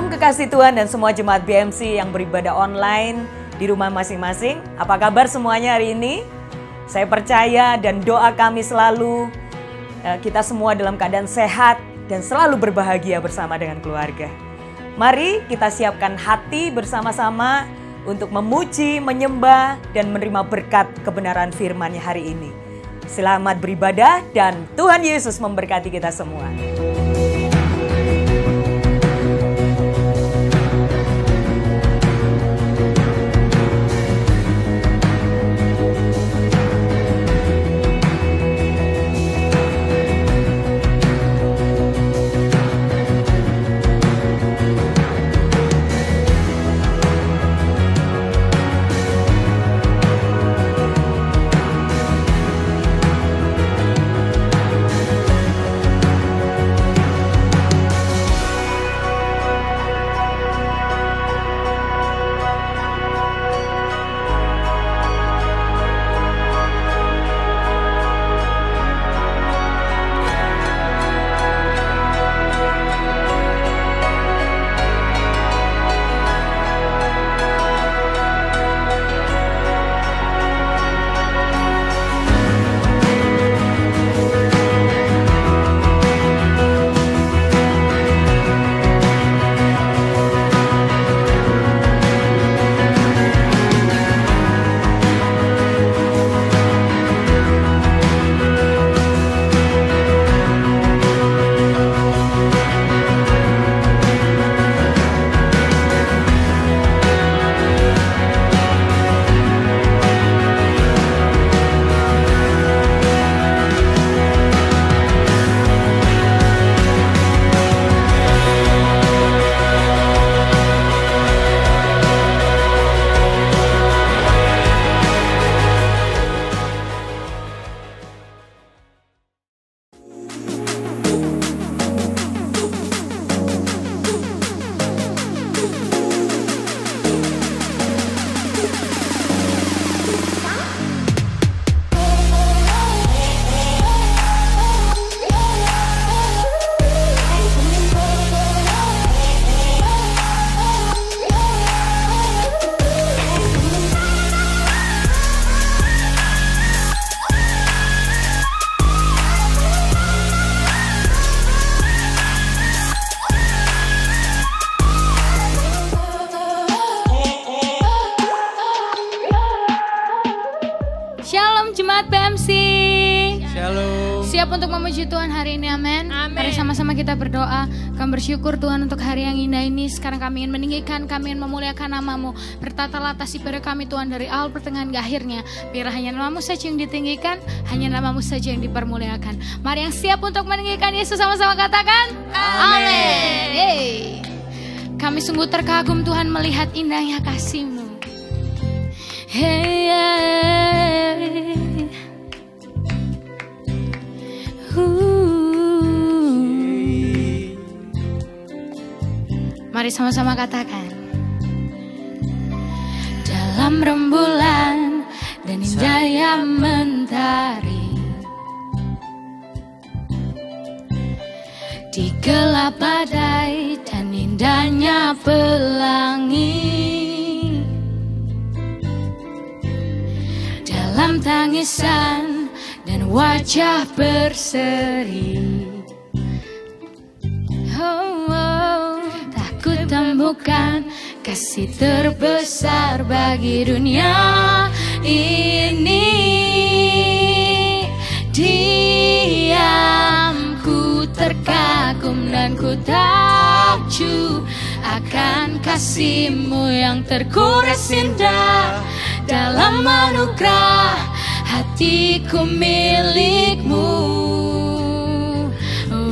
Shalom kekasih Tuhan dan semua jemaat BMC yang beribadah online di rumah masing-masing. Apa kabar semuanya hari ini? Saya percaya dan doa kami selalu kita semua dalam keadaan sehat dan selalu berbahagia bersama dengan keluarga. Mari kita siapkan hati bersama-sama untuk memuji, menyembah, dan menerima berkat kebenaran firman-Nya hari ini. Selamat beribadah dan Tuhan Yesus memberkati kita semua. Untuk memuji Tuhan hari ini, amin. Mari sama-sama kita berdoa. Kami bersyukur Tuhan untuk hari yang indah ini. Sekarang kami ingin meninggikan, kami ingin memuliakan nama-Mu. Bertata atas ibadah kami Tuhan dari awal pertengahan ke akhirnya. Biar hanya nama-Mu saja yang ditinggikan, hanya nama-Mu saja yang dipermuliakan. Mari yang siap untuk meninggikan Yesus sama-sama katakan amin. Hey. Kami sungguh terkagum Tuhan melihat indahnya kasih-Mu. Hey, hey. Mari sama-sama katakan. Dalam rembulan dan indahnya mentari, di gelap badai dan indahnya pelangi, dalam tangisan dan wajah berseri, temukan kasih terbesar bagi dunia ini. Diamku terkagum dan ku takjub akan kasih-Mu yang terkuras indah. Dalam anugerah hatiku milik-Mu,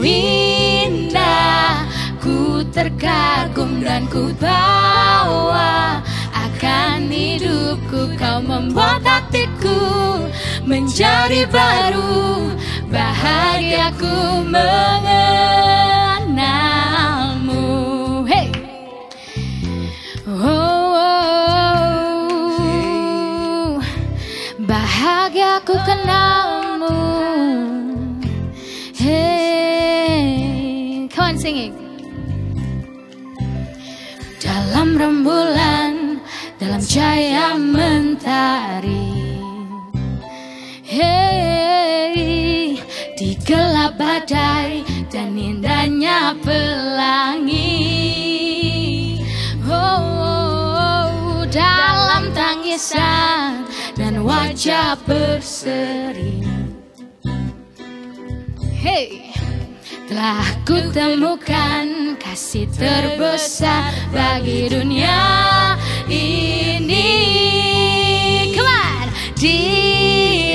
indah. Ku terkagum dan ku bawa akan hidupku. Kau membuat hatiku menjadi baru. Bahagia ku mengenal-Mu. Hey. Bahagia ku kenal-Mu. Hey. Come on, sing it. dalam rembulan, dalam cahaya mentari. Hey, di gelap badai dan indahnya pelangi. Oh, dalam tangisan dan wajah berseri. Hey, telah kutemukan kasih terbesar bagi dunia ini. Come on. Diamku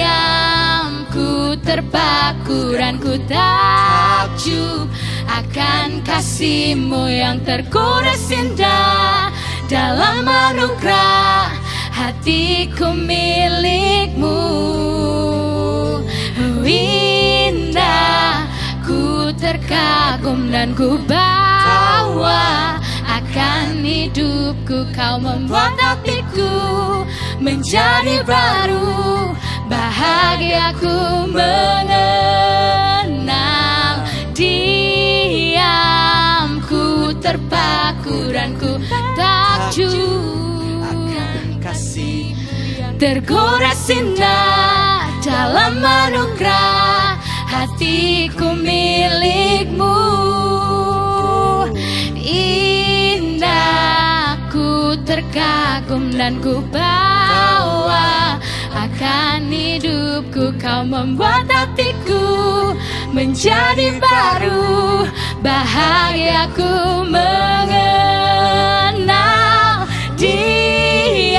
terpaku dan ku takjub akan kasih-Mu yang terkudus indah. Dalam anugerah hatiku milik-Mu. Indah, ku terkagum dan ku bawa akan hidupku. Kau membuat hatiku menjadi baru. Bahagiaku mengenal diamku terpaku dan ku takjub akan kasih tergores indah. Dalam anugerah hatiku milik-Mu. Indah, ku terkagum dan ku bawa akan hidupku. Kau membuat hatiku menjadi baru. Bahagiaku mengenal diamku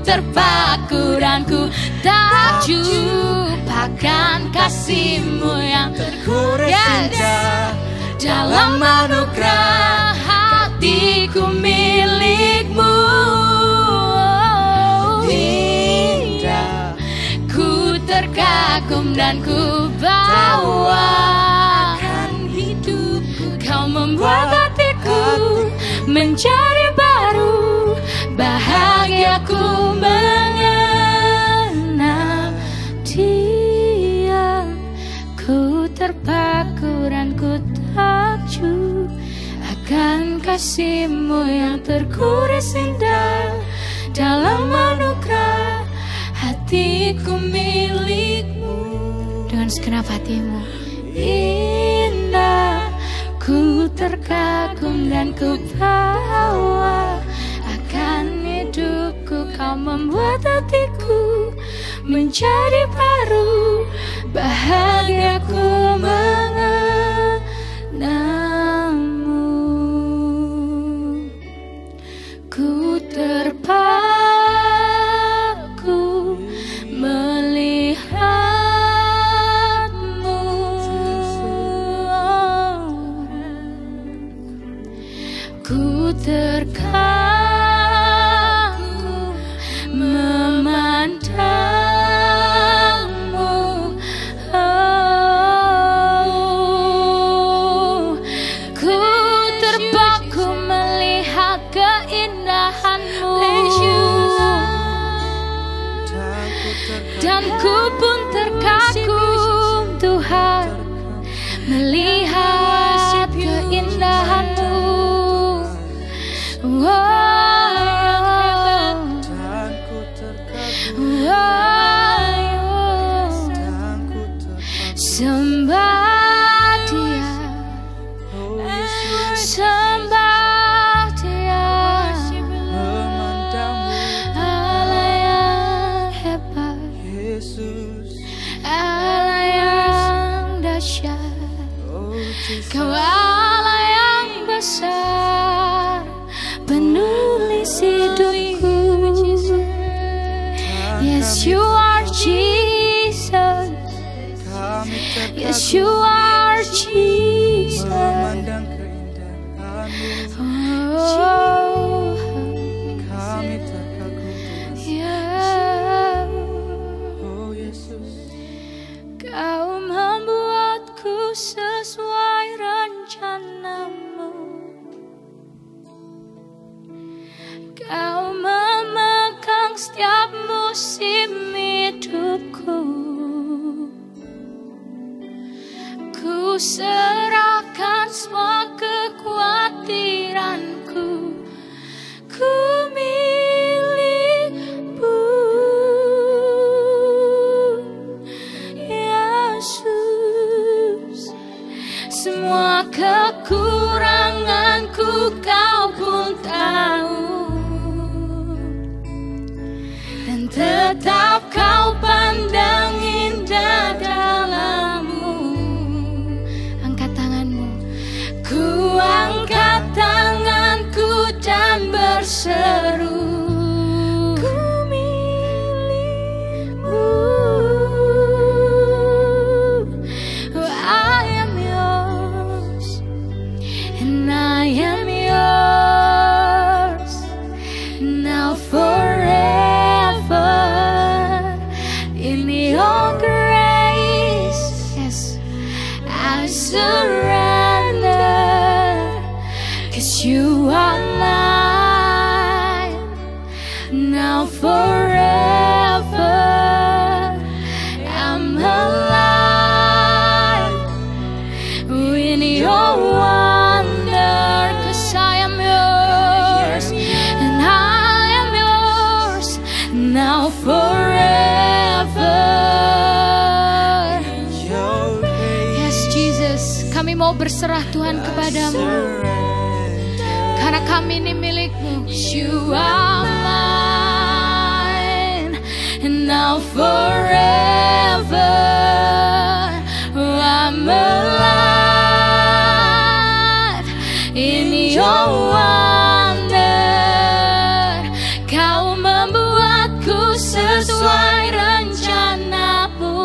terpaku dan ku takjub akan kasih-Mu yang terkudus indah. Dalam anugerah hatiku milik-Mu. Indah, ku terkagum dan ku bawa akan hidupku. Kau membuat hatiku menjadi baru. Bahagiaku mengenal Dia. Ku terpaku dan ku takjub akan kasih-Mu yang terkudus indah. Dalam anugerah hatiku milik-Mu. Dengan segenap hatimu. Indah, ku terkagum dan ku bawa akan hidupku. Kau membuat hatiku menjadi baru. Bahagiaku mengenal-Mu. Ku terpaku melihat-Mu. Ku terkagum memandang-Mu. Oh, ku terpaku melihat keindahan-Mu. Dan ku pun terkagum Tuhan melihat keindahan-Mu. Sembah Dia, sembah Dia, Allah yang hebat, Allah yang dahsyat. Kau Allah yang besar, penulis hidupku. Yes, you are Jesus. Yes, you are Jesus. Oh, kami terkagum. yeah. Oh Yesus, Kau membuatku sesuai rencana-Mu. Kau memegang setiap musim hidupku. Ku serahkan semua kekhawatiranku. ku milikmu, Yesus. Semua kekuranganku kau pun tahu, dan tetap kau pandang indah dalammu. Angkat tanganmu. Ku angkat tanganku dan berseru, ku milikmu. I am yours, and I am yours, now forever. In your grace, yes, I surrender, 'cause you are mine, now forever. I'm alive in your wonder, 'cause I am yours, and I am yours, now forever. Yes, Jesus, kami mau berserah Tuhan kepadamu, karena kami ini milik-Mu. You are mine, and now forever. I'm alive in your wonder. Kau membuatku sesuai rencana-Mu.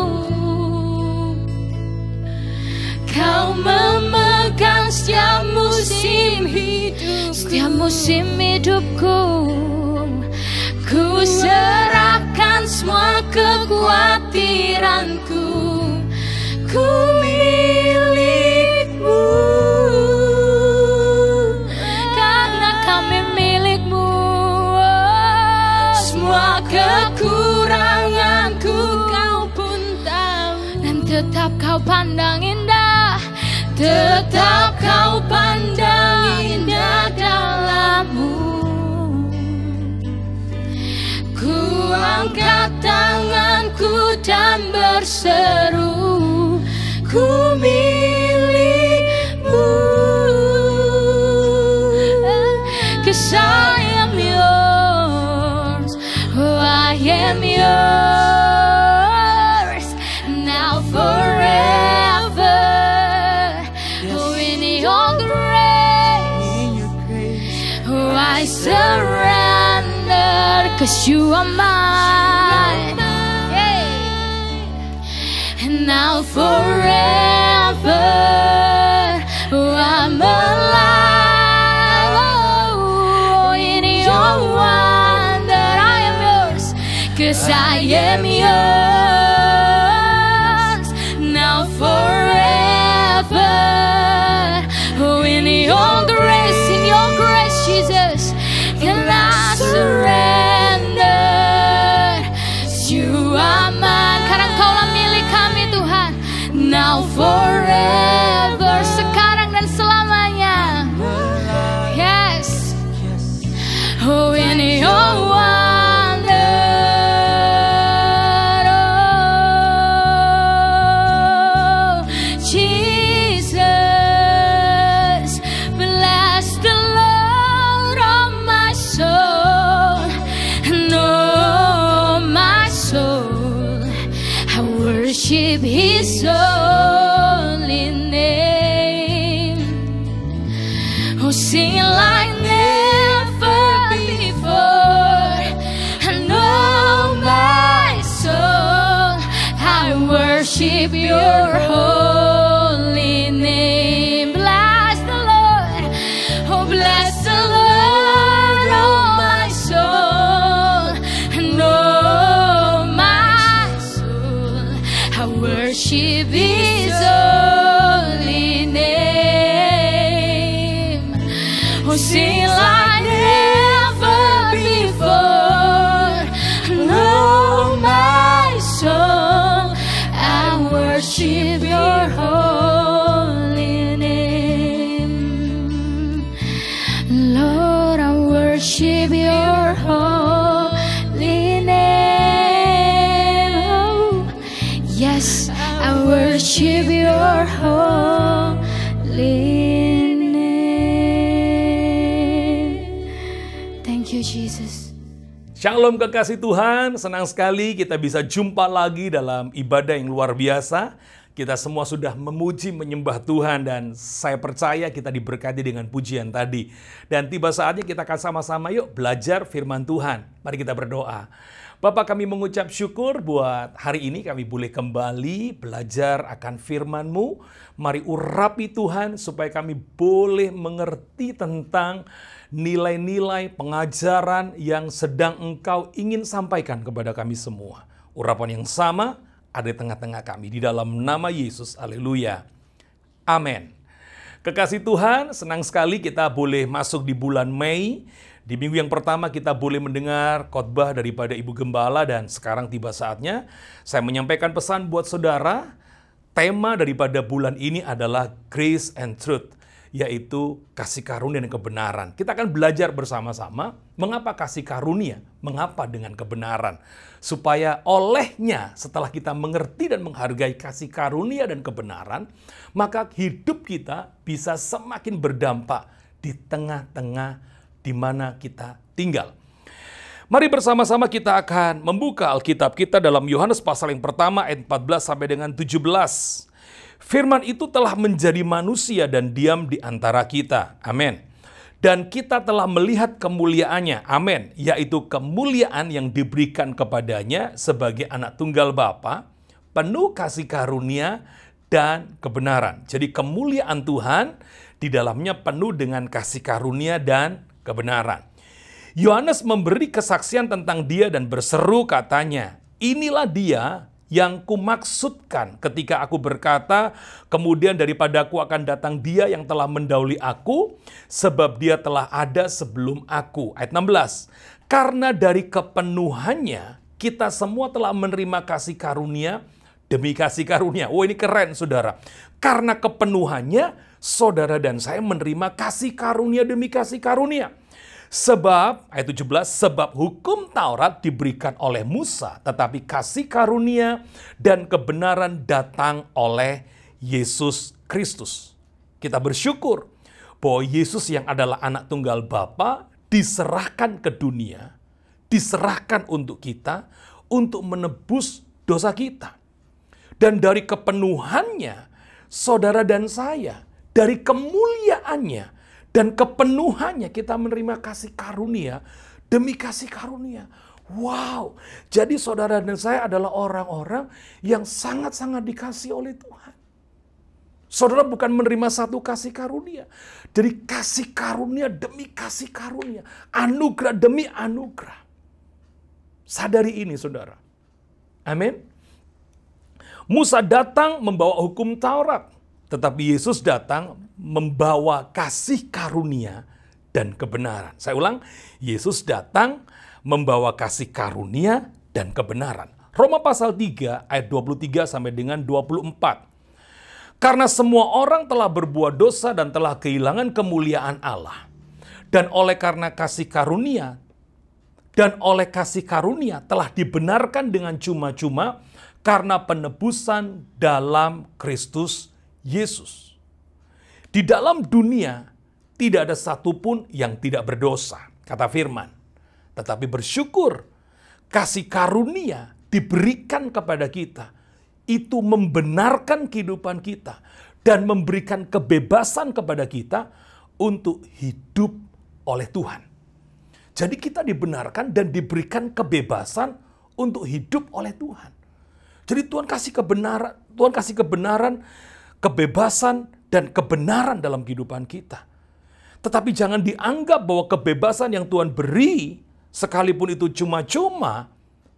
Kau memegang setiap musim hidup, setiap musim hidupku. Ku serahkan semua kekhawatiranku. Ku milik-Mu, karena kami milik-Mu. Semua kekuranganku kau pun tahu, dan tetap kau pandang indah, tetap kau pandang indah dalammu. Ku angkat tanganku dan berseru, ku milik-Mu. 'Cause I am yours, oh I am yours, now forever. Oh, in your grace, oh I surrender, 'cause you are mine, and now forever. Oh, I'm alive, oh, in your wonder. I am yours, 'cause I am yours, now forever. Oh, in your grace, Jesus, can I surrender? You are mine, karena Engkaulah milik kami Tuhan, now forever, sekarang dan selamanya. Yes, oh in your wonder, oh Jesus, bless the Lord, oh my soul, and oh my soul, I worship His holy name. Oh, sing like never before, and oh my soul, I worship Your holy name. Bless the Lord, oh bless the Lord, oh my soul, and oh my soul, I worship Him. worship your holy name. Thank you, Jesus. Shalom kekasih Tuhan, senang sekali kita bisa jumpa lagi dalam ibadah yang luar biasa. Kita semua sudah memuji, menyembah Tuhan, dan saya percaya kita diberkati dengan pujian tadi. Dan tiba saatnya kita akan sama-sama yuk belajar firman Tuhan. Mari kita berdoa. Bapak, kami mengucap syukur buat hari ini kami boleh kembali belajar akan firman-Mu. Mari urapi Tuhan supaya kami boleh mengerti tentang nilai-nilai pengajaran yang sedang Engkau ingin sampaikan kepada kami semua. Urapan yang sama ada di tengah-tengah kami, di dalam nama Yesus, haleluya, amin. Kekasih Tuhan, senang sekali kita boleh masuk di bulan Mei. Di minggu yang pertama kita boleh mendengar khotbah daripada Ibu Gembala, dan sekarang tiba saatnya saya menyampaikan pesan buat saudara. Tema daripada bulan ini adalah Grace and Truth, yaitu kasih karunia dan kebenaran. Kita akan belajar bersama-sama mengapa kasih karunia, mengapa dengan kebenaran. Supaya olehnya setelah kita mengerti dan menghargai kasih karunia dan kebenaran, maka hidup kita bisa semakin berdampak di tengah-tengah di mana kita tinggal. Mari bersama-sama kita akan membuka Alkitab kita dalam Yohanes pasal yang pertama ayat 14 sampai dengan 17. Firman itu telah menjadi manusia dan diam di antara kita. Amin. Dan kita telah melihat kemuliaannya. Amin. Yaitu kemuliaan yang diberikan kepadanya sebagai anak tunggal Bapa, penuh kasih karunia dan kebenaran. Jadi kemuliaan Tuhan di dalamnya penuh dengan kasih karunia dan kebenaran. Yohanes memberi kesaksian tentang dia dan berseru katanya, inilah dia yang kumaksudkan ketika aku berkata, kemudian daripadaku akan datang dia yang telah mendahului aku, sebab dia telah ada sebelum aku. Ayat 16, karena dari kepenuhannya, kita semua telah menerima kasih karunia demi kasih karunia. Oh, ini keren saudara. Karena kepenuhannya, saudara dan saya menerima kasih karunia demi kasih karunia. Sebab, ayat 17, sebab hukum Taurat diberikan oleh Musa, tetapi kasih karunia dan kebenaran datang oleh Yesus Kristus. Kita bersyukur bahwa Yesus yang adalah anak tunggal Bapa diserahkan ke dunia, diserahkan untuk kita, untuk menebus dosa kita. Dan dari kepenuhannya, saudara dan saya, dari kemuliaannya, dan kepenuhannya kita menerima kasih karunia demi kasih karunia. Wow, jadi saudara dan saya adalah orang-orang yang sangat-sangat dikasihi oleh Tuhan. Saudara bukan menerima satu kasih karunia, dari kasih karunia demi kasih karunia, anugerah demi anugerah. Sadari ini saudara. Amin. Musa datang membawa hukum Taurat. Tetapi Yesus datang membawa kasih karunia dan kebenaran. Saya ulang, Yesus datang membawa kasih karunia dan kebenaran. Roma pasal 3 ayat 23 sampai dengan 24. Karena semua orang telah berbuat dosa dan telah kehilangan kemuliaan Allah. Dan oleh kasih karunia telah dibenarkan dengan cuma-cuma karena penebusan dalam Kristus Yesus. Di dalam dunia tidak ada satupun yang tidak berdosa, kata firman. Tetapi bersyukur kasih karunia diberikan kepada kita. Itu membenarkan kehidupan kita dan memberikan kebebasan kepada kita untuk hidup oleh Tuhan. Jadi kita dibenarkan dan diberikan kebebasan untuk hidup oleh Tuhan. Jadi Tuhan kasih kebenaran, kebebasan dan kebenaran dalam kehidupan kita. Tetapi jangan dianggap bahwa kebebasan yang Tuhan beri, sekalipun itu cuma-cuma,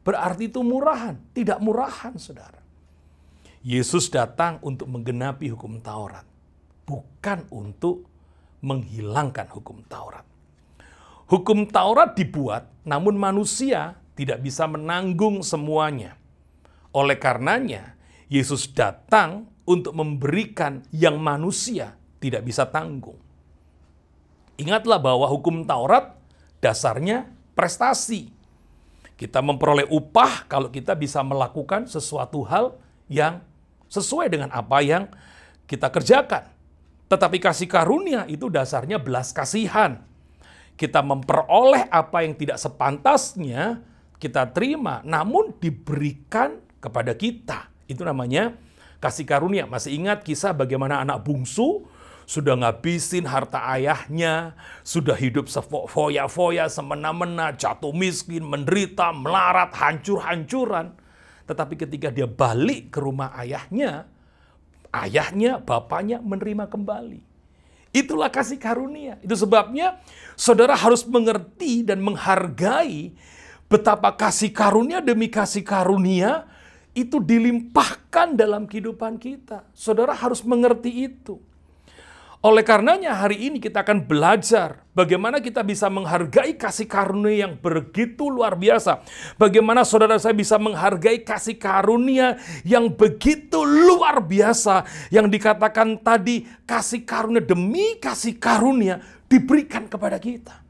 berarti itu murahan. Tidak murahan, saudara. Yesus datang untuk menggenapi hukum Taurat, bukan untuk menghilangkan hukum Taurat. Hukum Taurat dibuat, namun manusia tidak bisa menanggung semuanya. Oleh karenanya, Yesus datang untuk memberikan yang manusia tidak bisa tanggung. Ingatlah bahwa hukum Taurat dasarnya prestasi. Kita memperoleh upah kalau kita bisa melakukan sesuatu hal yang sesuai dengan apa yang kita kerjakan. Tetapi kasih karunia itu dasarnya belas kasihan. Kita memperoleh apa yang tidak sepantasnya kita terima, namun diberikan kepada kita. Itu namanya kasih karunia. Masih ingat kisah bagaimana anak bungsu sudah ngabisin harta ayahnya, sudah hidup sefoya-foya, semena-mena, jatuh miskin, menderita, melarat, hancur-hancuran. Tetapi ketika dia balik ke rumah ayahnya, bapaknya menerima kembali. Itulah kasih karunia. Itu sebabnya saudara harus mengerti dan menghargai betapa kasih karunia demi kasih karunia itu dilimpahkan dalam kehidupan kita. Saudara harus mengerti itu. Oleh karenanya hari ini kita akan belajar bagaimana kita bisa menghargai kasih karunia yang begitu luar biasa. Bagaimana saudara saya bisa menghargai kasih karunia yang begitu luar biasa. Yang dikatakan tadi kasih karunia demi kasih karunia diberikan kepada kita.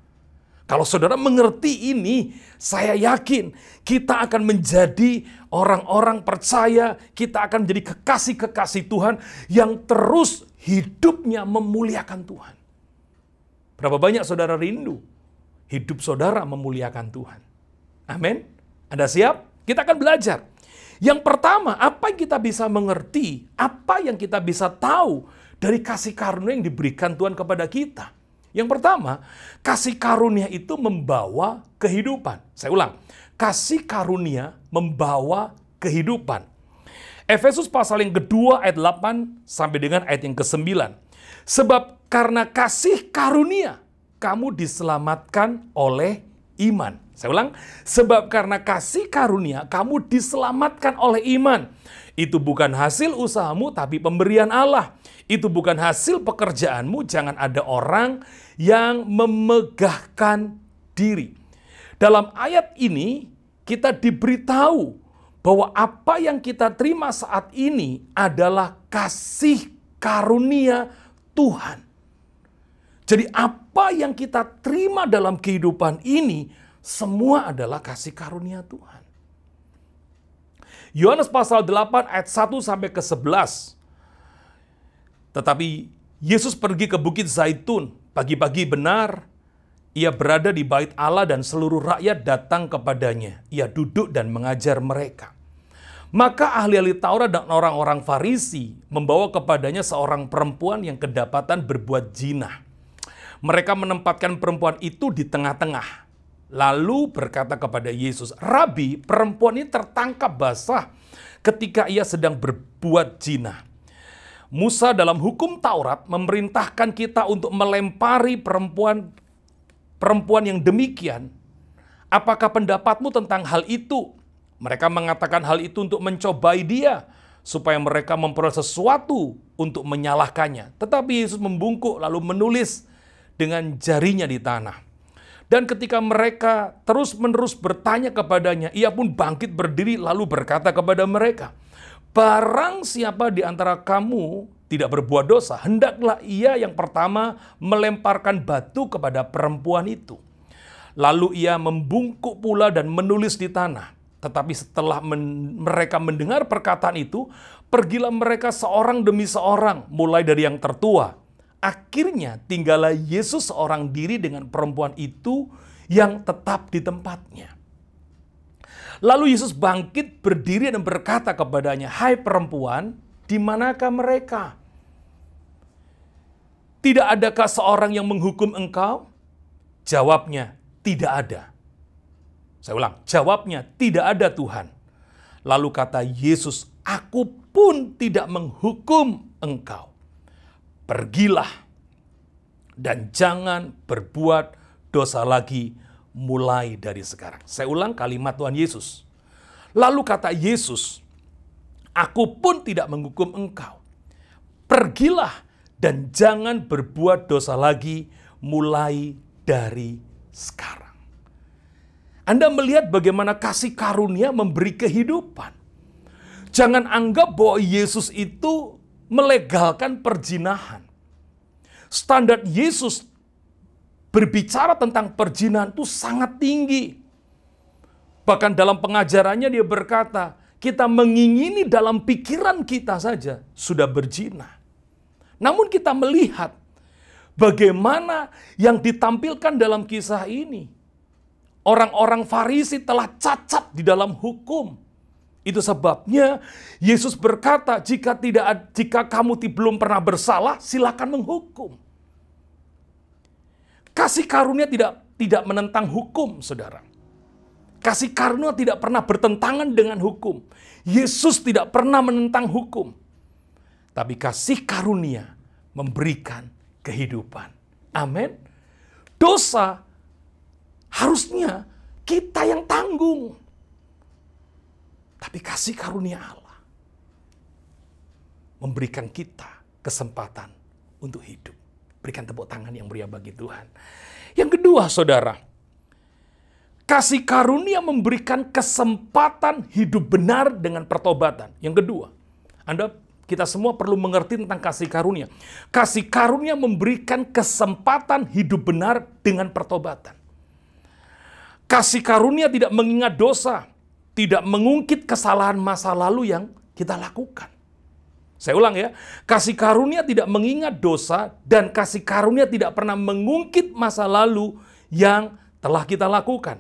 Kalau saudara mengerti ini, saya yakin kita akan menjadi orang-orang percaya, kita akan menjadi kekasih-kekasih Tuhan yang terus hidupnya memuliakan Tuhan. Berapa banyak saudara rindu hidup saudara memuliakan Tuhan? Amin. Anda siap? Kita akan belajar. Yang pertama, apa yang kita bisa mengerti, apa yang kita bisa tahu dari kasih karunia yang diberikan Tuhan kepada kita. Yang pertama, kasih karunia itu membawa kehidupan. Saya ulang, kasih karunia membawa kehidupan. Efesus pasal yang kedua ayat 8 sampai dengan ayat yang ke-9. Sebab karena kasih karunia kamu diselamatkan oleh iman. Saya ulang, sebab karena kasih karunia kamu diselamatkan oleh iman. Itu bukan hasil usahamu tapi pemberian Allah. Itu bukan hasil pekerjaanmu, jangan ada orang yang memegahkan diri. Dalam ayat ini kita diberitahu bahwa apa yang kita terima saat ini adalah kasih karunia Tuhan. Jadi apa yang kita terima dalam kehidupan ini semua adalah kasih karunia Tuhan. Yohanes pasal 8 ayat 1 sampai ke 11. Tetapi Yesus pergi ke Bukit Zaitun. Pagi-pagi benar, ia berada di bait Allah dan seluruh rakyat datang kepadanya. Ia duduk dan mengajar mereka. Maka ahli-ahli Taurat dan orang-orang Farisi membawa kepadanya seorang perempuan yang kedapatan berbuat zina. Mereka menempatkan perempuan itu di tengah-tengah. Lalu berkata kepada Yesus, "Rabi, perempuan ini tertangkap basah ketika ia sedang berbuat zina. Musa dalam hukum Taurat memerintahkan kita untuk melempari perempuan yang demikian. Apakah pendapatmu tentang hal itu?" Mereka mengatakan hal itu untuk mencobai dia, supaya mereka memperoleh sesuatu untuk menyalahkannya. Tetapi Yesus membungkuk lalu menulis dengan jarinya di tanah. Dan ketika mereka terus-menerus bertanya kepadanya, ia pun bangkit berdiri lalu berkata kepada mereka, "Barang siapa di antara kamu tidak berbuat dosa, hendaklah ia yang pertama melemparkan batu kepada perempuan itu." Lalu ia membungkuk pula dan menulis di tanah. Tetapi setelah mereka mendengar perkataan itu, pergilah mereka seorang demi seorang, mulai dari yang tertua. Akhirnya tinggallah Yesus seorang diri dengan perempuan itu yang tetap di tempatnya. Lalu Yesus bangkit berdiri dan berkata kepadanya, "Hai perempuan, di manakah mereka? Tidak adakah seorang yang menghukum engkau?" Jawabnya, "Tidak ada." Saya ulang, jawabnya, "Tidak ada Tuhan." Lalu kata Yesus, "Aku pun tidak menghukum engkau. Pergilah dan jangan berbuat dosa lagi mulai dari sekarang." Saya ulang kalimat Tuhan Yesus. Lalu kata Yesus, "Aku pun tidak menghukum engkau. Pergilah dan jangan berbuat dosa lagi mulai dari sekarang." Anda melihat bagaimana kasih karunia memberi kehidupan. Jangan anggap bahwa Yesus itu melegalkan perzinahan. Standar Yesus berbicara tentang perzinahan itu sangat tinggi. Bahkan dalam pengajarannya dia berkata, kita mengingini dalam pikiran kita saja sudah berzina. Namun kita melihat bagaimana yang ditampilkan dalam kisah ini. Orang-orang Farisi telah cacat di dalam hukum. Itu sebabnya Yesus berkata, jika kamu belum pernah bersalah, silakan menghukum. Kasih karunia tidak menentang hukum, saudara. Kasih karunia tidak pernah bertentangan dengan hukum. Yesus tidak pernah menentang hukum. Tapi kasih karunia memberikan kehidupan. Amin. Dosa harusnya kita yang tanggung. Tapi kasih karunia Allah memberikan kita kesempatan untuk hidup. Berikan tepuk tangan yang meriah bagi Tuhan. Yang kedua, saudara, kasih karunia memberikan kesempatan hidup benar dengan pertobatan. Yang kedua, kita semua perlu mengerti tentang kasih karunia. Kasih karunia memberikan kesempatan hidup benar dengan pertobatan. Kasih karunia tidak mengingat dosa, tidak mengungkit kesalahan masa lalu yang kita lakukan. Saya ulang ya, kasih karunia tidak mengingat dosa dan kasih karunia tidak pernah mengungkit masa lalu yang telah kita lakukan.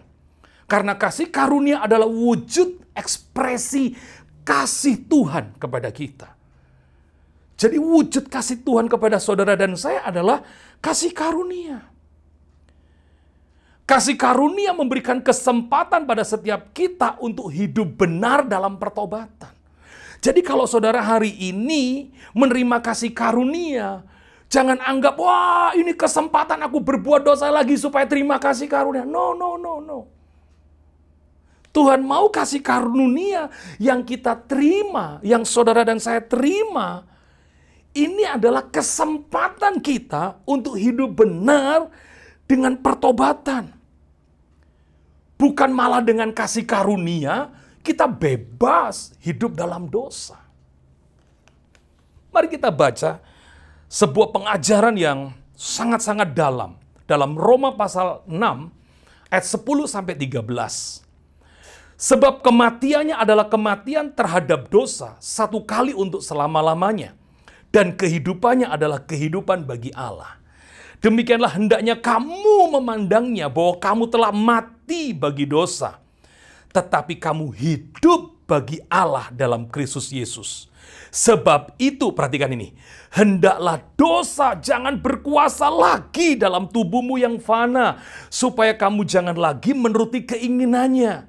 Karena kasih karunia adalah wujud ekspresi kasih Tuhan kepada kita. Jadi wujud kasih Tuhan kepada saudara dan saya adalah kasih karunia. Kasih karunia memberikan kesempatan pada setiap kita untuk hidup benar dalam pertobatan. Jadi kalau saudara hari ini menerima kasih karunia, jangan anggap, wah ini kesempatan aku berbuat dosa lagi supaya terima kasih karunia. No. Tuhan mau kasih karunia yang kita terima, yang saudara dan saya terima. Ini adalah kesempatan kita untuk hidup benar dengan pertobatan. Bukan malah dengan kasih karunia, kita bebas hidup dalam dosa. Mari kita baca sebuah pengajaran yang sangat-sangat dalam. Dalam Roma pasal 6 ayat 10-13. Sebab kematiannya adalah kematian terhadap dosa satu kali untuk selama-lamanya. Dan kehidupannya adalah kehidupan bagi Allah. Demikianlah hendaknya kamu memandangnya bahwa kamu telah mati bagi dosa. Tetapi kamu hidup bagi Allah dalam Kristus Yesus. Sebab itu, perhatikan ini. Hendaklah dosa jangan berkuasa lagi dalam tubuhmu yang fana. Supaya kamu jangan lagi menuruti keinginannya.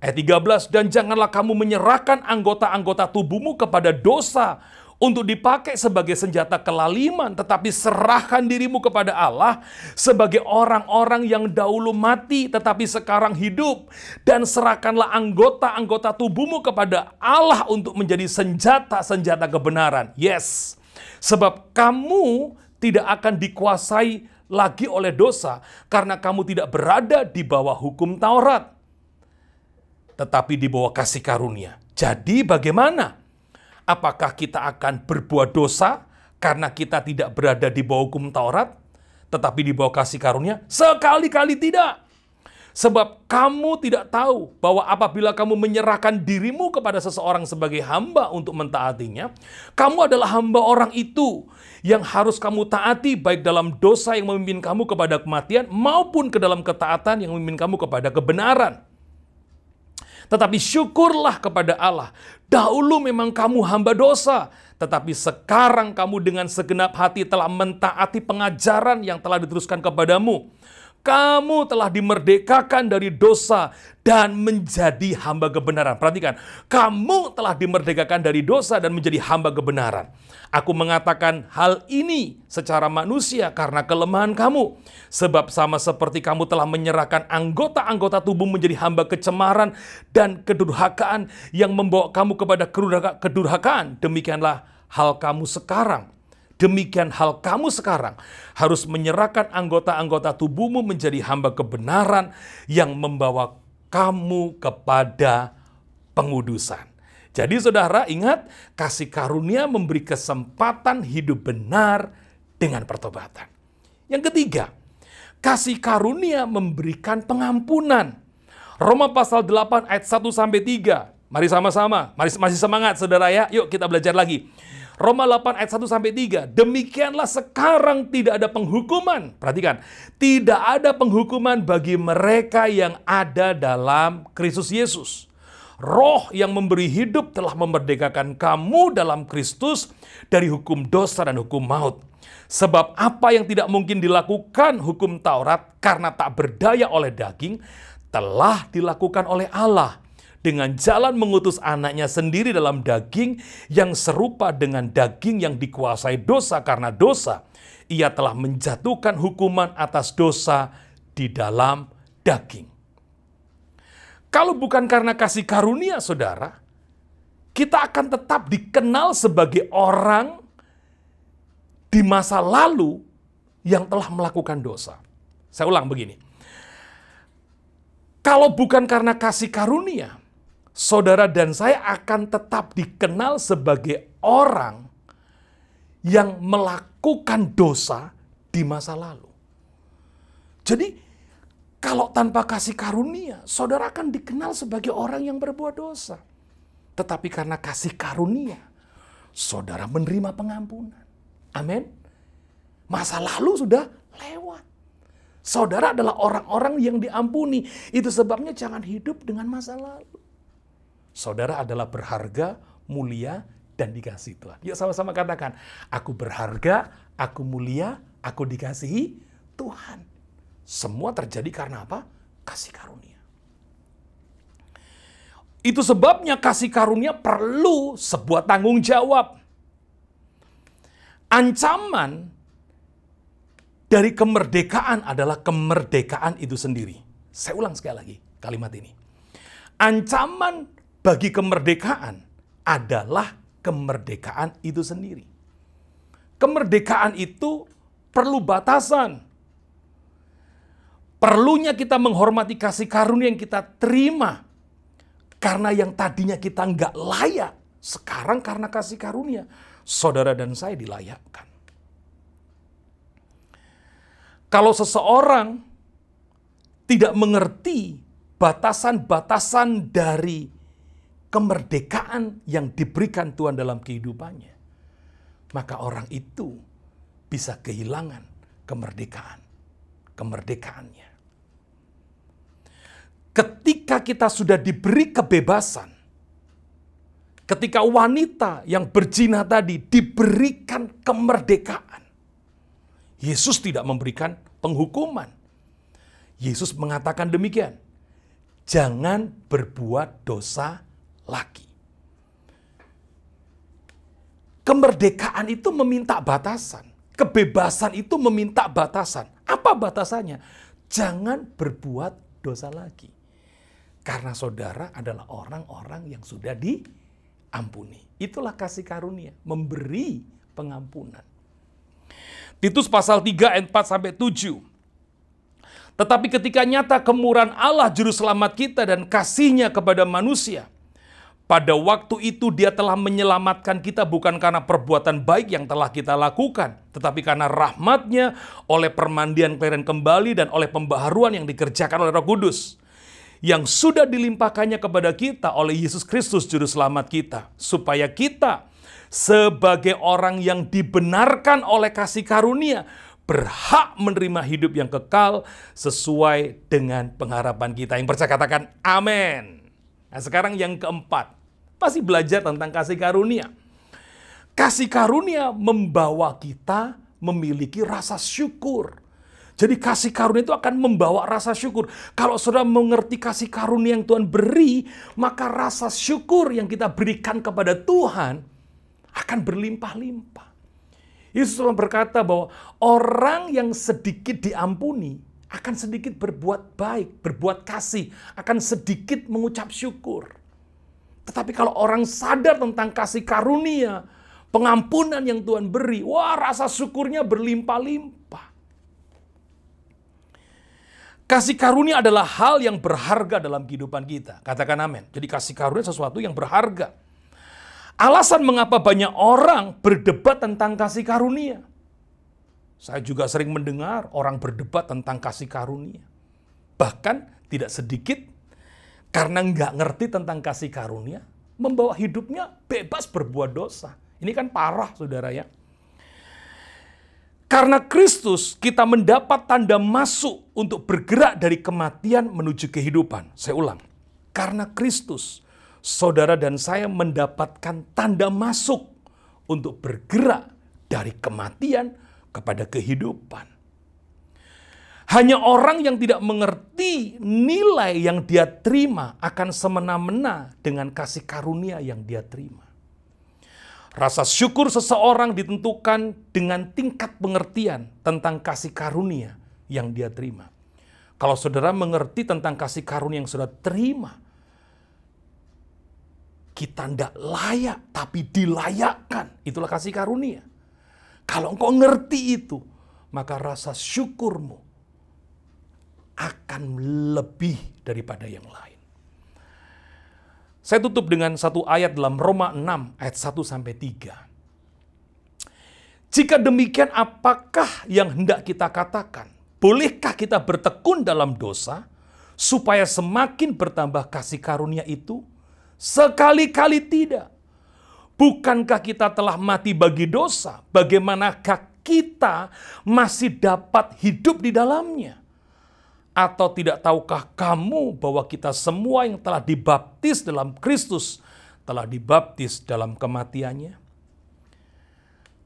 Ayat 13, dan janganlah kamu menyerahkan anggota-anggota tubuhmu kepada dosa untuk dipakai sebagai senjata kelaliman, tetapi serahkan dirimu kepada Allah sebagai orang-orang yang dahulu mati tetapi sekarang hidup, dan serahkanlah anggota-anggota tubuhmu kepada Allah untuk menjadi senjata-senjata kebenaran. Yes, sebab kamu tidak akan dikuasai lagi oleh dosa karena kamu tidak berada di bawah hukum Taurat, tetapi di bawah kasih karunia. Jadi bagaimana? Apakah kita akan berbuat dosa karena kita tidak berada di bawah hukum Taurat, tetapi di bawah kasih karunia? Sekali-kali tidak. Sebab kamu tidak tahu bahwa apabila kamu menyerahkan dirimu kepada seseorang sebagai hamba untuk mentaatinya, kamu adalah hamba orang itu yang harus kamu taati, baik dalam dosa yang memimpin kamu kepada kematian maupun ke dalam ketaatan yang memimpin kamu kepada kebenaran. Tetapi syukurlah kepada Allah, dahulu memang kamu hamba dosa, tetapi sekarang kamu dengan segenap hati telah mentaati pengajaran yang telah diteruskan kepadamu. Kamu telah dimerdekakan dari dosa dan menjadi hamba kebenaran. Perhatikan, kamu telah dimerdekakan dari dosa dan menjadi hamba kebenaran. Aku mengatakan hal ini secara manusia karena kelemahan kamu. Sebab sama seperti kamu telah menyerahkan anggota-anggota tubuh menjadi hamba kecemaran dan kedurhakaan yang membawa kamu kepada kedurhakaan, demikianlah hal kamu sekarang. Demikian hal kamu sekarang harus menyerahkan anggota-anggota tubuhmu menjadi hamba kebenaran yang membawa kamu kepada pengudusan. Jadi saudara ingat, kasih karunia memberi kesempatan hidup benar dengan pertobatan. Yang ketiga, kasih karunia memberikan pengampunan. Roma pasal 8 ayat 1-3. Mari sama-sama, masih semangat saudara ya. Yuk kita belajar lagi. Roma 8 ayat 1 sampai 3. Demikianlah sekarang tidak ada penghukuman. Perhatikan, tidak ada penghukuman bagi mereka yang ada dalam Kristus Yesus. Roh yang memberi hidup telah memerdekakan kamu dalam Kristus dari hukum dosa dan hukum maut. Sebab apa yang tidak mungkin dilakukan hukum Taurat karena tak berdaya oleh daging, telah dilakukan oleh Allah dengan jalan mengutus anaknya sendiri dalam daging yang serupa dengan daging yang dikuasai dosa karena dosa. Ia telah menjatuhkan hukuman atas dosa di dalam daging. Kalau bukan karena kasih karunia saudara, kita akan tetap dikenal sebagai orang di masa lalu yang telah melakukan dosa. Saya ulang begini. Kalau bukan karena kasih karunia, saudara dan saya akan tetap dikenal sebagai orang yang melakukan dosa di masa lalu. Jadi, kalau tanpa kasih karunia, saudara akan dikenal sebagai orang yang berbuat dosa. Tetapi karena kasih karunia, saudara menerima pengampunan. Amin. Masa lalu sudah lewat. Saudara adalah orang-orang yang diampuni. Itu sebabnya jangan hidup dengan masa lalu. Saudara adalah berharga, mulia, dan dikasihi Tuhan. Yuk sama-sama katakan, aku berharga, aku mulia, aku dikasihi Tuhan. Semua terjadi karena apa? Kasih karunia. Itu sebabnya kasih karunia perlu sebuah tanggung jawab. Ancaman dari kemerdekaan adalah kemerdekaan itu sendiri. Saya ulang sekali lagi kalimat ini. Ancaman bagi kemerdekaan adalah kemerdekaan itu sendiri. Kemerdekaan itu perlu batasan. Perlunya kita menghormati kasih karunia yang kita terima. Karena yang tadinya kita nggak layak, sekarang karena kasih karunia, saudara dan saya dilayakkan. Kalau seseorang tidak mengerti batasan-batasan dari kemerdekaan yang diberikan Tuhan dalam kehidupannya, maka orang itu bisa kehilangan kemerdekaannya. Ketika kita sudah diberi kebebasan, ketika wanita yang berzina tadi diberikan kemerdekaan, Yesus tidak memberikan penghukuman. Yesus mengatakan demikian, jangan berbuat dosa lagi. Kemerdekaan itu meminta batasan. Kebebasan itu meminta batasan. Apa batasannya? Jangan berbuat dosa lagi. Karena saudara adalah orang-orang yang sudah diampuni. Itulah kasih karunia, memberi pengampunan. Titus pasal 3 ayat 4-7. Tetapi ketika nyata kemurahan Allah juru selamat kita dan kasih-Nya kepada manusia, pada waktu itu Dia telah menyelamatkan kita bukan karena perbuatan baik yang telah kita lakukan, tetapi karena rahmat-Nya oleh permandian kelahiran kembali dan oleh pembaharuan yang dikerjakan oleh Roh Kudus, yang sudah dilimpahkannya kepada kita oleh Yesus Kristus Juru Selamat kita, supaya kita sebagai orang yang dibenarkan oleh kasih karunia, berhak menerima hidup yang kekal sesuai dengan pengharapan kita. Yang percaya katakan amin. Nah sekarang yang keempat, masih belajar tentang kasih karunia. Kasih karunia membawa kita memiliki rasa syukur. Jadi kasih karunia itu akan membawa rasa syukur. Kalau saudara mengerti kasih karunia yang Tuhan beri, maka rasa syukur yang kita berikan kepada Tuhan akan berlimpah-limpah. Yesus berkata bahwa orang yang sedikit diampuni akan sedikit berbuat baik, berbuat kasih, akan sedikit mengucap syukur. Tetapi kalau orang sadar tentang kasih karunia, pengampunan yang Tuhan beri, wah rasa syukurnya berlimpah-limpah. Kasih karunia adalah hal yang berharga dalam kehidupan kita. Katakan amin. Jadi kasih karunia sesuatu yang berharga. Alasan mengapa banyak orang berdebat tentang kasih karunia. Saya juga sering mendengar orang berdebat tentang kasih karunia. Bahkan tidak sedikit karena nggak ngerti tentang kasih karunia, membawa hidupnya bebas berbuat dosa. Ini kan parah, saudara ya. Karena Kristus, kita mendapat tanda masuk untuk bergerak dari kematian menuju kehidupan. Saya ulang, karena Kristus, saudara dan saya mendapatkan tanda masuk untuk bergerak dari kematian kepada kehidupan. Hanya orang yang tidak mengerti nilai yang dia terima akan semena-mena dengan kasih karunia yang dia terima. Rasa syukur seseorang ditentukan dengan tingkat pengertian tentang kasih karunia yang dia terima. Kalau saudara mengerti tentang kasih karunia yang saudara terima, kita tidak layak tapi dilayakkan. Itulah kasih karunia. Kalau engkau ngerti itu, maka rasa syukurmu akan lebih daripada yang lain. Saya tutup dengan satu ayat dalam Roma 6 ayat 1-3. Jika demikian, apakah yang hendak kita katakan? Bolehkah kita bertekun dalam dosa supaya semakin bertambah kasih karunia itu? Sekali-kali tidak. Bukankah kita telah mati bagi dosa? Bagaimanakah kita masih dapat hidup di dalamnya? Atau tidak tahukah kamu bahwa kita semua yang telah dibaptis dalam Kristus telah dibaptis dalam kematiannya?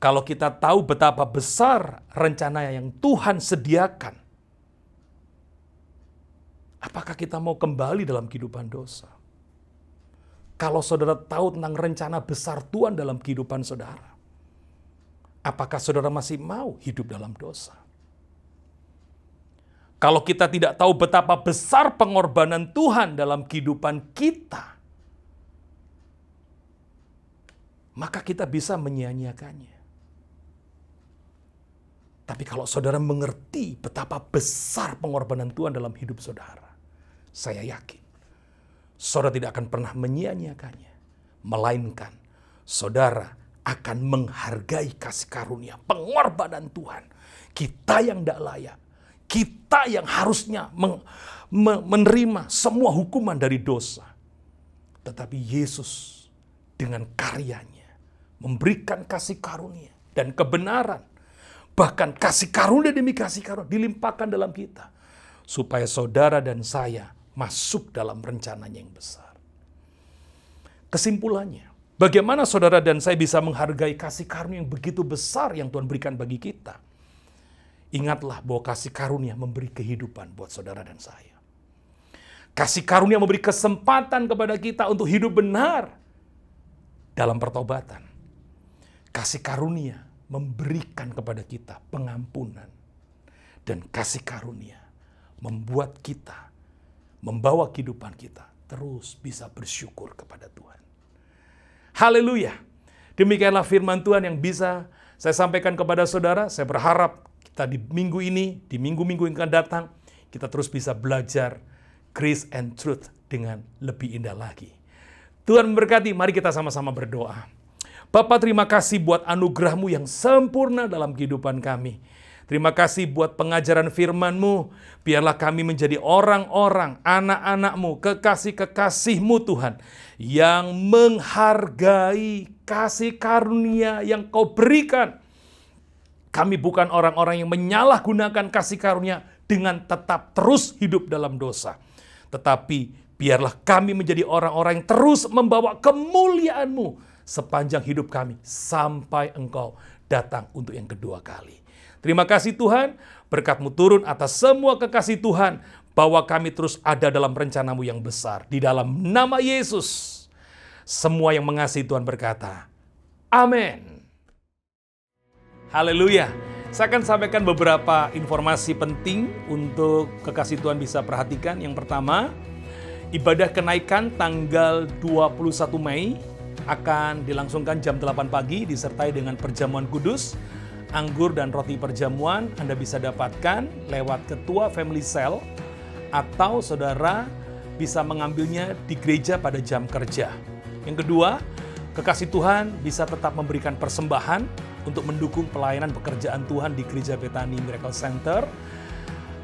Kalau kita tahu betapa besar rencana yang Tuhan sediakan, apakah kita mau kembali dalam kehidupan dosa? Kalau saudara tahu tentang rencana besar Tuhan dalam kehidupan saudara, apakah saudara masih mau hidup dalam dosa? Kalau kita tidak tahu betapa besar pengorbanan Tuhan dalam kehidupan kita, maka kita bisa menyia-nyiakannya. Tapi kalau saudara mengerti betapa besar pengorbanan Tuhan dalam hidup saudara, saya yakin saudara tidak akan pernah menyia-nyiakannya. Melainkan saudara akan menghargai kasih karunia, pengorbanan Tuhan. Kita yang tidak layak, kita yang harusnya menerima semua hukuman dari dosa. Tetapi Yesus dengan karyanya memberikan kasih karunia dan kebenaran. Bahkan kasih karunia demi kasih karunia dilimpahkan dalam kita. Supaya saudara dan saya masuk dalam rencananya yang besar. Kesimpulannya, bagaimana saudara dan saya bisa menghargai kasih karunia yang begitu besar yang Tuhan berikan bagi kita? Ingatlah bahwa kasih karunia memberi kehidupan buat saudara dan saya. Kasih karunia memberi kesempatan kepada kita untuk hidup benar dalam pertobatan. Kasih karunia memberikan kepada kita pengampunan. Dan kasih karunia membuat kita, membawa kehidupan kita terus bisa bersyukur kepada Tuhan. Haleluya. Demikianlah firman Tuhan yang bisa saya sampaikan kepada saudara. Saya berharap kita di minggu ini, di minggu-minggu yang akan datang, kita terus bisa belajar grace and truth dengan lebih indah lagi. Tuhan memberkati, mari kita sama-sama berdoa. Bapa, terima kasih buat anugerah-Mu yang sempurna dalam kehidupan kami. Terima kasih buat pengajaran firman-Mu. Biarlah kami menjadi orang-orang, anak-anak-Mu, kekasih-kekasih-Mu Tuhan, yang menghargai kasih karunia yang Kau berikan. Kami bukan orang-orang yang menyalahgunakan kasih karunia dengan tetap terus hidup dalam dosa. Tetapi biarlah kami menjadi orang-orang yang terus membawa kemuliaan-Mu sepanjang hidup kami sampai Engkau datang untuk yang kedua kali. Terima kasih Tuhan, berkat-Mu turun atas semua kekasih Tuhan, bahwa kami terus ada dalam rencana-Mu yang besar. Di dalam nama Yesus, semua yang mengasihi Tuhan berkata, amin. Haleluya. Saya akan sampaikan beberapa informasi penting untuk kekasih Tuhan bisa perhatikan. Yang pertama, ibadah kenaikan tanggal 21 Mei akan dilangsungkan jam 8 pagi disertai dengan perjamuan kudus. Anggur dan roti perjamuan Anda bisa dapatkan lewat ketua Family Cell atau saudara bisa mengambilnya di gereja pada jam kerja. Yang kedua, kekasih Tuhan bisa tetap memberikan persembahan untuk mendukung pelayanan pekerjaan Tuhan di Gereja Betani Miracle Center.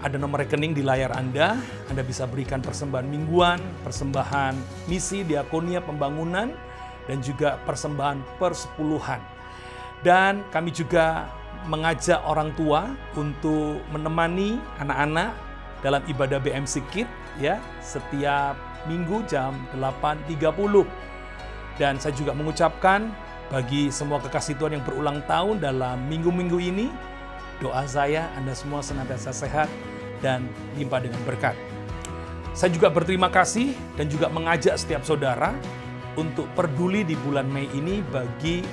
Ada nomor rekening di layar Anda bisa berikan persembahan mingguan, persembahan misi, diakonia, pembangunan, dan juga persembahan persepuluhan. Dan kami juga mengajak orang tua untuk menemani anak-anak dalam ibadah BMC Kids ya, setiap minggu jam 8.30. Dan saya juga mengucapkan bagi semua kekasih Tuhan yang berulang tahun dalam minggu-minggu ini, doa saya Anda semua senantiasa sehat dan limpah dengan berkat. Saya juga berterima kasih dan juga mengajak setiap saudara untuk peduli di bulan Mei ini bagi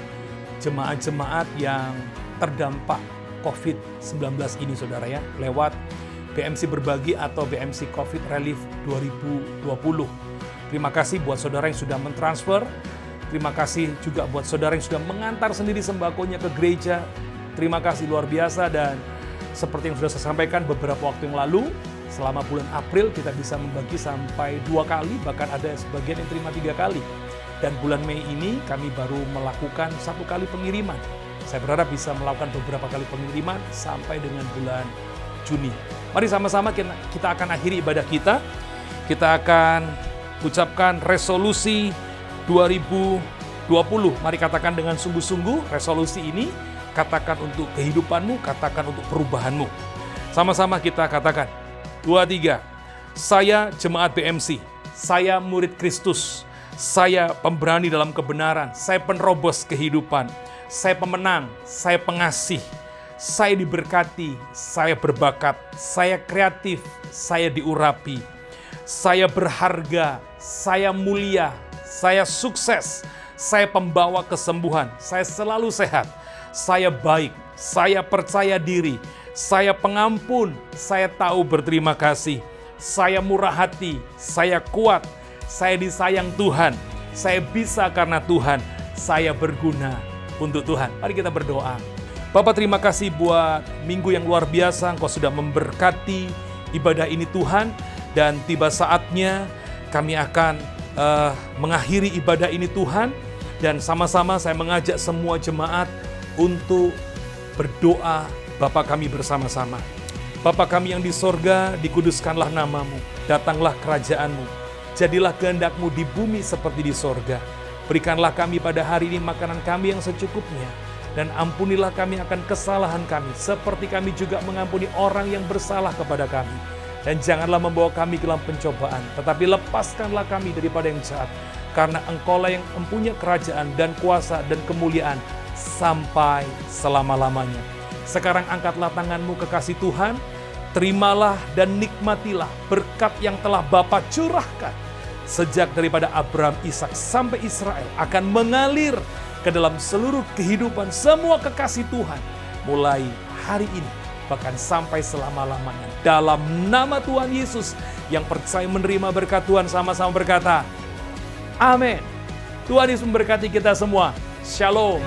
jemaat-jemaat yang terdampak COVID-19 ini, saudara ya, lewat BMC Berbagi atau BMC COVID Relief 2020. Terima kasih buat saudara yang sudah mentransfer. Terima kasih juga buat saudara yang sudah mengantar sendiri sembakonya ke gereja. Terima kasih luar biasa. Dan seperti yang sudah saya sampaikan beberapa waktu yang lalu, selama bulan April kita bisa membagi sampai 2 kali, bahkan ada sebagian yang terima 3 kali. Dan bulan Mei ini kami baru melakukan 1 kali pengiriman. Saya berharap bisa melakukan beberapa kali pengiriman sampai dengan bulan Juni. Mari sama-sama kita akan akhiri ibadah kita. Kita akan ucapkan resolusi 2020. Mari katakan dengan sungguh-sungguh resolusi ini. Katakan untuk kehidupanmu, katakan untuk perubahanmu. Sama-sama kita katakan. 2, 3. Saya jemaat BMC. Saya murid Kristus. Saya pemberani dalam kebenaran. Saya penerobos kehidupan. Saya pemenang. Saya pengasih. Saya diberkati. Saya berbakat. Saya kreatif. Saya diurapi. Saya berharga. Saya mulia. Saya sukses. Saya pembawa kesembuhan. Saya selalu sehat. Saya baik, saya percaya diri, saya pengampun, saya tahu berterima kasih, saya murah hati, saya kuat, saya disayang Tuhan, saya bisa karena Tuhan, saya berguna untuk Tuhan. Mari kita berdoa. Bapa, terima kasih buat minggu yang luar biasa, Engkau sudah memberkati ibadah ini Tuhan, dan tiba saatnya kami akan mengakhiri ibadah ini Tuhan, dan sama-sama saya mengajak semua jemaat untuk berdoa Bapa kami bersama-sama. Bapa kami yang di sorga, dikuduskanlah namamu, datanglah kerajaanmu, jadilah kehendak-mu di bumi seperti di sorga. Berikanlah kami pada hari ini makanan kami yang secukupnya, dan ampunilah kami akan kesalahan kami, seperti kami juga mengampuni orang yang bersalah kepada kami. Dan janganlah membawa kami ke dalam pencobaan, tetapi lepaskanlah kami daripada yang jahat, karena Engkaulah yang mempunyai kerajaan dan kuasa dan kemuliaan sampai selama-lamanya. Sekarang angkatlah tanganmu kekasih Tuhan, terimalah dan nikmatilah berkat yang telah Bapa curahkan sejak daripada Abraham, Ishak sampai Israel akan mengalir ke dalam seluruh kehidupan semua kekasih Tuhan mulai hari ini bahkan sampai selama-lamanya. Dalam nama Tuhan Yesus yang percaya menerima berkat Tuhan sama-sama berkata, amin. Tuhan Yesus memberkati kita semua. Shalom.